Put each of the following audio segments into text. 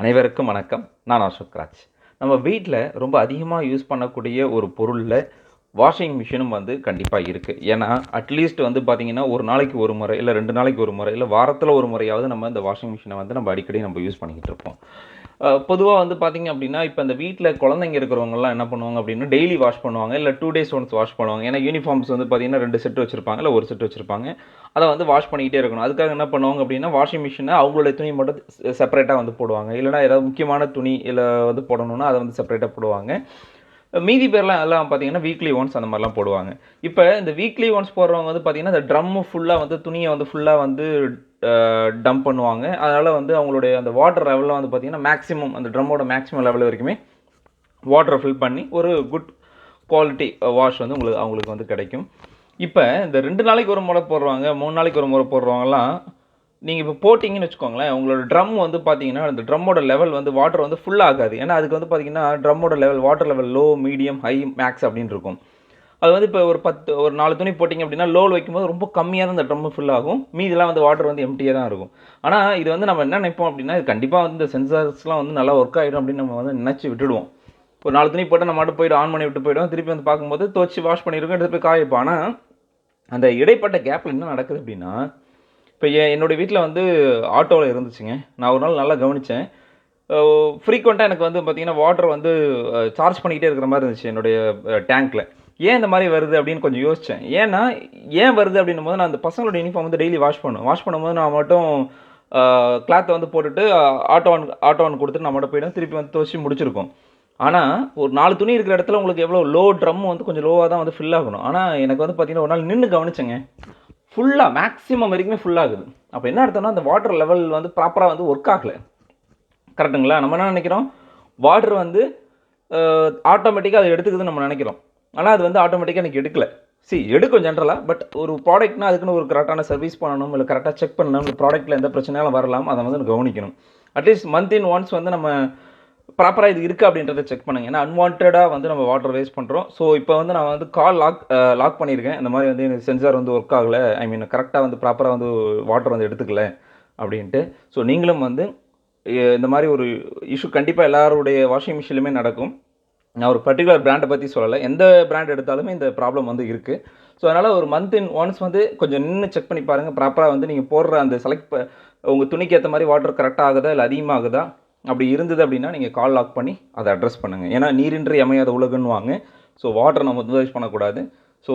அனைவருக்கும் வணக்கம். நான் அசோக் ராஜ். நம்ம வீட்ல ரொம்ப அதிகமா யூஸ் பண்ணக்கூடிய ஒரு பொருள்ல வாஷிங் மிஷினும் வந்து கண்டிப்பா இருக்கு. ஏன்னா, அட்லீஸ்ட் வந்து பார்த்தீங்கன்னா, 1 நாளைக்கு 1 முறை, இல்ல 2 நாளைக்கு 1 முறை, இல்ல வாரத்துல 1 முறையாவது நம்ம இந்த வாஷிங் மிஷின வந்து நம்ம அடிக்கடி யூஸ் பண்ணிக்கிட்டு இருப்போம். பொதுவா வந்து பார்த்தீங்க அப்டின்னா, இப்ப இந்த வீட்ல குழந்தைங்க இருக்கிறவங்கலாம் என்ன பண்ணுவாங்க அப்டின்னா, டெய்லி வாஷ் பண்ணுவாங்க. இல்ல 2 டேஸ் ஒன்ஸ் வாஷ் பண்ணுவாங்க. ஏன்னா, யூனிஃபார்ம்ஸ் வந்து பார்த்தீங்கன்னா 2 செட் வச்சிருப்பாங்க, இல்ல 1 செட் வச்சிருப்பாங்க. அத வந்து வாஷ் பண்ணிக்கிட்டே இருக்கணும். அதுக்காக என்ன பண்ணுவாங்க அப்டின்னா, வாஷிங் மிஷின அவங்களுடைய துணி மட்டும் செப்பரேட்டா வந்து போடுவாங்க. இல்லன்னா ஏதாவது முக்கியமான துணி இல்ல வந்து போடணும்னா, அத வந்து செப்பரேட்டா போடுவாங்க. மீதி பேர்லாம் எல்லாம் பார்த்தீங்கன்னா, வீக்லி ஒன்ஸ் அந்த மாரிலாம் போடுவாங்க. இப்ப இந்த வீக்லி ஒன்ஸ் போடுறவங்க வந்து பார்த்தீங்கன்னா, இந்த ட்ரம்மு ஃபுல்லா வந்து துணிய வந்து ஃபுல்லா வந்து அ டம்ப் பண்ணுவாங்க. அதனால வந்து அவங்களுடைய அந்த வாட்டர் லெவல்லாம் வந்து பார்த்தீங்கன்னா, மேக்ஸிமம் அந்த ட்ரம்மோட மேக்ஸிமம் லெவல் வரைக்குமே வாட்டர ஃபில் பண்ணி ஒரு குட் குவாலிட்டி வாஷ் வந்து அவங்களுக்கு வந்து கிடைக்கும். இப்ப இந்த 2 நாளைக்கு ஒரு முறை போடுறவங்க, 3 நாளைக்கு ஒரு முறை போடுறவங்கலாம், நீங்க இப்ப போட்டீங்கன்னு வச்சுக்கோங்களேன், உங்களோட ட்ரம் வந்து பார்த்தீங்கன்னா, அந்த ட்ரம்மோட லெவல் வந்து வாட்டர் வந்து ஃபுல் ஆகாது. ஏன்னா, அதுக்கு வந்து பார்த்தீங்கன்னா, ட்ரம்மோட level water level low, medium, high, max அப்படின்னு இருக்கும். அது வந்து இப்போ ஒரு 4 துணி போட்டிங்க அப்படின்னா, லோல வைக்கும்போது ரொம்ப கம்மியா தான் அந்த ட்ரம் ஃபில் ஆகும். மீதிலாம் வந்து வாட்டர் வந்து எம்ப்டியா தான் இருக்கும். ஆனா, இது வந்து நம்ம என்ன நினைப்போம் அப்படின்னா, இது கண்டிப்பா வந்து இந்த சென்சார்ஸ்லாம் வந்து நல்லா ஒர்க் ஆயிடும் அப்படின்னு நம்ம வந்து நினைச்சு விட்டுடுவோம். ஒரு 4 துணி போட்டா நம்ம பாட்டுக்கு போயிடும், ஆன் பண்ணி விட்டு போயிடுவோம். திருப்பி வந்து பார்க்கும்போது துவச்சு வாஷ் பண்ணியிருக்கோம், எடுத்து போய் காய வைப்போம். ஆனா, அந்த இடைப்பட்ட கேப்ல என்ன நடக்குது அப்படின்னா, இப்ப என்னோட வீட்ல வந்து ஆட்டோல இருந்துச்சுங்க. நான் ஒரு நாள் நல்லா கவனிச்சேன். அ ஃப்ரீக்வென்ட்டா எனக்கு வந்து பார்த்தீங்கன்னா, வாட்டர் வந்து சார்ஜ் பண்ணிக்கிட்டே இருக்கிற மாரி இருந்துச்சு என்னுடைய டேங்க்ல. ஏன் இந்த மாரி வருது அப்படின்னு கொஞ்சம் யோசிச்சேன். ஏன் வருது அப்படின்னும்போது, நான் அந்த பசங்களோட யூனிஃபார்ம் வந்து டெய்லி வாஷ் பண்ணுவேன். வாஷ் பண்ணும்போது நான் மட்டும் கிளாத்த வந்து போட்டுட்டு ஆட்டோ ஆன் குடுத்துட்டு நான் மட்டும் போயிடுவேன். திருப்பி வந்து துவச்சு முடிச்சிருக்கும். ஆனா, ஒரு 4 துணி இருக்கிற இடத்துல உங்களுக்கு எவ்வளோ ட்ரம் வந்து கொஞ்சம் லோவா தான் வந்து ஃபில் ஆகணும். ஆனா, எனக்கு வந்து பார்த்தீங்கன்னா, ஒரு நாள் நின்னு கவனிச்சேங்க. ஃபுல்லா மேக்ஸிமம் வரைக்குமே ஃபுல் ஆகுது. அப்ப என்ன அர்த்தம்னா, அந்த வாட்டர் லெவல் வந்து ப்ராப்பரா வந்து ஒர்க் ஆகல. கரெக்ட்டுங்களா? நம்ம என்ன நெனைக்கிறோம், வாட்டர் வந்து ஆட்டோமேட்டிக்கா அது எடுத்துக்குதுன்னு நம்ம நெனைக்கிறோம். ஆனா, அது வந்து ஆட்டோமேட்டிக்கா எனக்கு எடுக்கல. எடுக்கும் ஜென்ரலா. பட் ஒரு ப்ராடக்ட்னா அதுக்குன்னு ஒரு கரெக்ட்டான சர்வீஸ் பண்ணணும். இல்ல கரெக்ட்டா செக் பண்ணணும். இந்த ப்ராடக்ட்ல எந்த பிரச்சனையாலும் வரலாம். அத வந்து கவனிக்கணும். அட்லீஸ்ட் மந்த் இன் ஒன்ஸ் வந்து நம்ம ப்ராப்பரா இது இருக்கா அப்படின்றத செக் பண்ணுங்க. ஏன்னா அன்வான்டடா வந்து நம்ம வாட்டர் வேஸ்ட் பண்றோம். இப்போ வந்து நான் வந்து கால் லாக் பண்ணியிருக்கேன். இந்த மாரி வந்து எனக்கு சென்சார் வந்து ஒர்க் ஆகல. ஐ மீன் கரெக்ட்டா வந்து ப்ராப்பரா வந்து வாட்டர் வந்து எடுத்துக்கல அப்படின்ட்டு. நீங்களும் வந்து இந்த மாரி ஒரு இஷ்யூ கண்டிப்பா எல்லாருடைய வாஷிங் மிஷின்லயுமே நடக்கும். நான் ஒரு பர்ட்டிகுலர் பிராண்ட பத்தி சொல்லல. எந்த பிராண்ட் எடுத்தாலுமே இந்த ப்ராப்ளம் வந்து இருக்கு. அதனால ஒரு மந்த் இன் ஒன்ஸ் வந்து கொஞ்சம் நின்னு செக் பண்ணி பாருங்க. ப்ராப்பரா வந்து நீங்க போடுற அந்த உங்க துணிக்கு ஏத்த மாரி வாட்டர் கரெக்ட்டா ஆகுதா? இல்ல அதிகமாகுதா? அப்படி இருந்தது அப்படின்னா, நீங்க கால் லாக் பண்ணி அத அட்ரஸ் பண்ணுங்க. ஏன்னா, நீரின்றி அமையாத உலகுன்னுவாங்க. வாட்டர நம்ம வேஸ்ட் பண்ணக்கூடாது. ஸோ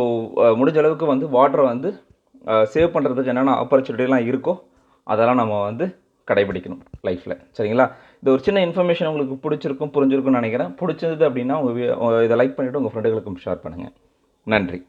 முடிஞ்ச அளவுக்கு வந்து வாட்டர வந்து சேவ் பண்றதுக்கு என்னென்ன ஆப்பர்ச்சுனிட்டிலாம் இருக்கோ, அதெல்லாம் நம்ம வந்து கடைபிடிக்கணும் லைஃப்ல. சரிங்களா? இந்த ஒரு சின்ன இன்ஃபர்மேஷன் உங்களுக்கு புடிச்சிருக்கும், புரிஞ்சிருக்கும்னு நெனைக்கிறேன். புடிச்சிருந்தது அப்படின்னா, இத லைக் பண்ணிட்டு உங்க ஃப்ரெண்டுகளுக்கும் ஷேர் பண்ணுங்க. நன்றி.